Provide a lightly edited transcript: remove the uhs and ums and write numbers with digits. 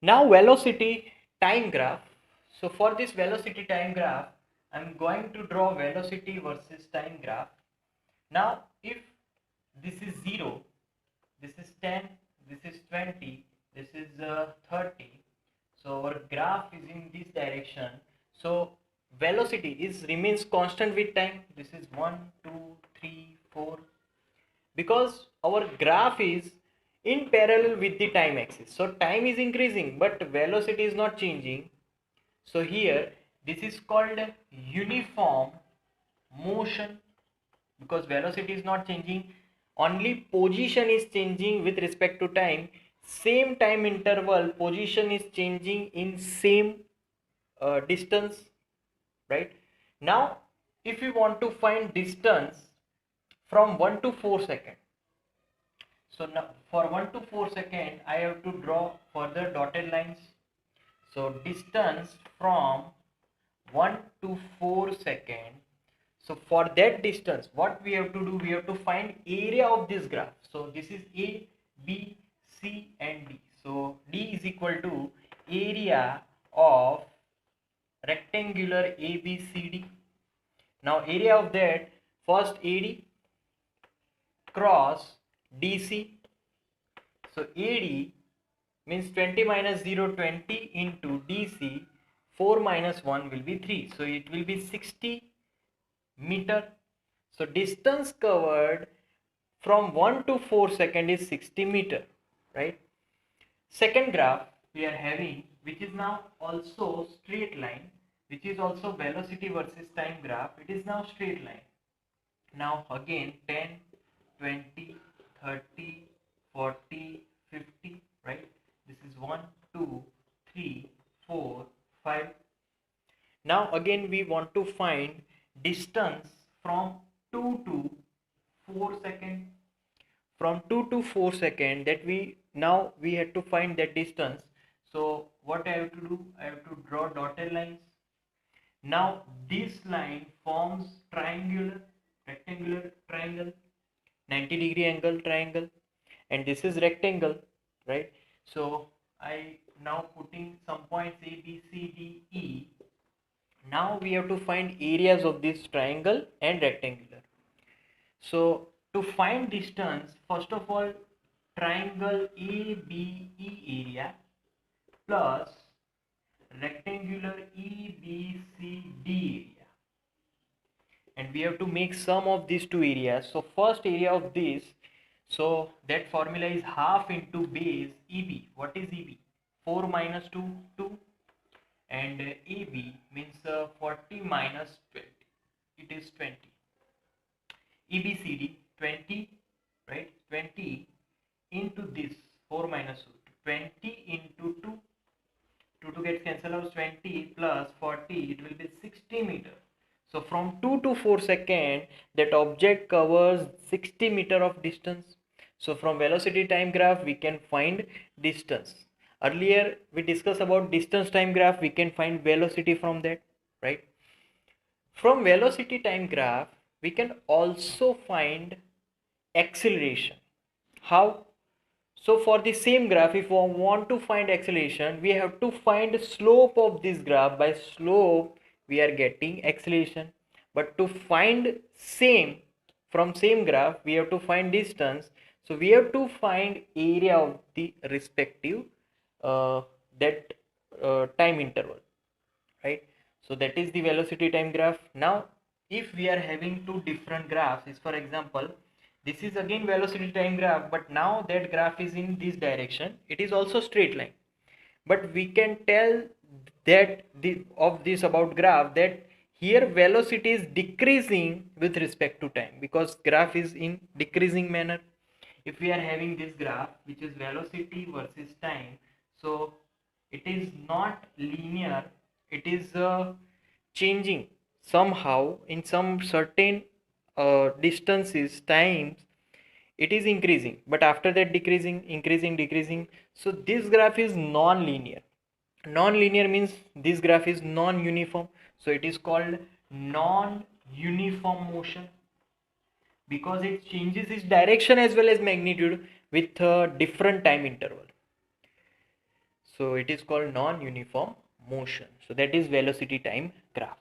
Now velocity time graph. So for this velocity time graph, I'm going to draw velocity versus time graph. Now if this is 0, this is 10, this is 20, this is 30. So our graph is in this direction. So velocity is remains constant with time. This is 1, 2, 3, 4, because our graph is in parallel with the time axis. So time is increasing but velocity is not changing. So here this is called uniform motion, because velocity is not changing, only position is changing with respect to time. Same time interval position is changing in same distance, right? Now if we want to find distance from 1 to 4 second, so now for 1 to 4 second, I have to draw further dotted lines. So distance from 1 to 4 second. So for that distance, what we have to do, we have to find area of this graph. So this is A, B, C and D. So D is equal to area of rectangular ABCD. Now area of that, first AD cross DC. So AD means 20 minus 0, 20 into DC, 4 minus 1 will be 3. So it will be 60 meter. So distance covered from 1 to 4 second is 60 meter, right? Second graph we are having, which is now also straight line, which is also velocity versus time graph. It is now straight line. Now again 10, 20, 30, 40, 50, right? This is 1, 2, 3, 4, 5. Now again we want to find distance from 2 to 4 second. From 2 to 4 second, that we had to find that distance. So what I have to do, I have to draw dotted lines. Now this line forms triangular, rectangular triangle, 90-degree angle triangle, and this is rectangle, right? So I now putting some points A, B, C, D, E. Now we have to find areas of this triangle and rectangular. So to find distance, first of all, triangle ABE area plus rectangular EBCD area, and we have to make sum of these two areas. So first area of this, so that formula is half into base EB. What is EB? 4 minus 2, 2, and EB means 40 minus 20, it is 20. EBCD 20, right? 20 into this 4 minus 2, 20 into 2, 2 gets cancelled out, 20 plus 40, it will be 60 meter. So from 2 to 4 second, that object covers 60 meter of distance. So from velocity time graph we can find distance. Earlier we discussed about distance time graph, we can find velocity from that, right? From velocity time graph we can also find acceleration. How? So for the same graph, if we want to find acceleration, we have to find slope of this graph. By slope we are getting acceleration, but to find same from same graph we have to find distance. So we have to find area of the respective uh, that time interval, right? So that is the velocity time graph. Now if we are having two different graphs, is for example, this is again velocity time graph, but now that graph is in this direction, it is also straight line, but we can tell that of this about graph, that here velocity is decreasing with respect to time, because graph is in decreasing manner. If we are having this graph which is velocity versus time, so it is not linear, it is changing somehow in some certain distances times, it is increasing, but after that decreasing, increasing, decreasing. So this graph is non-linear. Non-linear means this graph is non-uniform, so it is called non-uniform motion, because it changes its direction as well as magnitude with a different time interval. So it is called non-uniform motion. So that is velocity time graph.